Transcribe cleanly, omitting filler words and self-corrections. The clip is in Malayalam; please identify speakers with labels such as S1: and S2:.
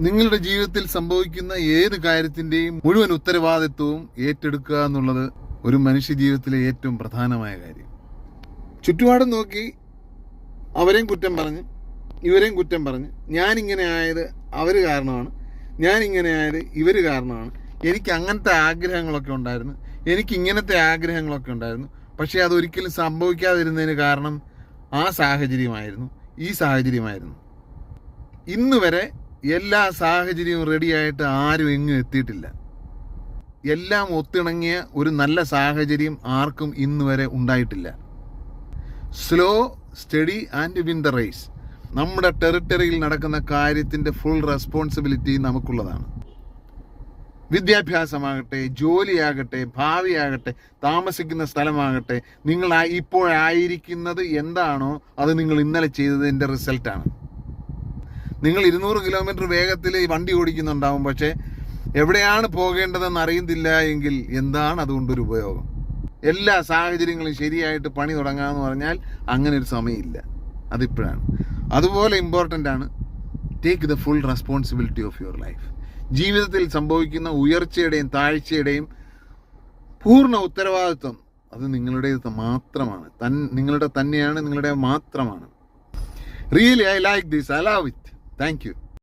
S1: നിങ്ങളുടെ ജീവിതത്തിൽ സംഭവിക്കുന്ന ഏത് കാര്യത്തിൻ്റെയും മുഴുവൻ ഉത്തരവാദിത്വവും ഏറ്റെടുക്കുക എന്നുള്ളത് ഒരു മനുഷ്യ ജീവിതത്തിലെ ഏറ്റവും പ്രധാനമായ കാര്യം. ചുറ്റുപാടും നോക്കി അവരെയും കുറ്റം പറഞ്ഞ് ഇവരെയും കുറ്റം പറഞ്ഞ് ഞാനിങ്ങനെ ആയത് അവർ കാരണമാണ്, ഞാനിങ്ങനെ ആയത് ഇവർ കാരണമാണ്, എനിക്ക് അങ്ങനത്തെ ആഗ്രഹങ്ങളൊക്കെ ഉണ്ടായിരുന്നു, എനിക്ക് ഇങ്ങനത്തെ ആഗ്രഹങ്ങളൊക്കെ ഉണ്ടായിരുന്നു, പക്ഷേ അതൊരിക്കലും സംഭവിക്കാതിരുന്നതിന് കാരണം ആ സാഹചര്യമായിരുന്നു, ഈ സാഹചര്യമായിരുന്നു. ഇന്ന് വരെ എല്ലാ സാഹചര്യവും റെഡിയായിട്ട് ആരും എങ്ങും എത്തിയിട്ടില്ല. എല്ലാം ഒത്തിണങ്ങിയ ഒരു നല്ല സാഹചര്യം ആർക്കും ഇന്ന് വരെ ഉണ്ടായിട്ടില്ല. Slow, study and win the race. നമ്മുടെ ടെറിട്ടറിയിൽ നടക്കുന്ന കാര്യത്തിൻ്റെ ഫുൾ റെസ്പോൺസിബിലിറ്റി നമുക്കുള്ളതാണ്. വിദ്യാഭ്യാസമാകട്ടെ, ജോലിയാകട്ടെ, ഭാവിയാകട്ടെ, താമസിക്കുന്ന സ്ഥലമാകട്ടെ, നിങ്ങൾ ഇപ്പോഴായിരിക്കുന്നത് എന്താണോ അത് നിങ്ങൾ ഇന്നലെ ചെയ്തതിൻ്റെ റിസൾട്ടാണ്. നിങ്ങൾ 200 കിലോമീറ്റർ വേഗത്തിൽ വണ്ടി ഓടിക്കുന്നുണ്ടാവും, പക്ഷേ എവിടെയാണ് പോകേണ്ടതെന്ന് അറിയുന്നില്ല എങ്കിൽ എന്താണ് അതുകൊണ്ടൊരു ഉപയോഗം? എല്ലാ സാഹചര്യങ്ങളും ശരിയായിട്ട് പണി തുടങ്ങാമെന്ന് പറഞ്ഞാൽ അങ്ങനെ ഒരു സമയമില്ല, അതിപ്പോഴാണ്. അതുപോലെ ഇമ്പോർട്ടൻ്റ് ആണ് take the full responsibility of your life. ജീവിതത്തിൽ സംഭവിക്കുന്ന ഉയർച്ചയുടെയും താഴ്ചയുടെയും പൂർണ്ണ ഉത്തരവാദിത്വം അത് നിങ്ങളുടേത് മാത്രമാണ്, നിങ്ങളുടെ തന്നെയാണ്, നിങ്ങളുടെ മാത്രമാണ്. Really, I like this. I love it. Thank you.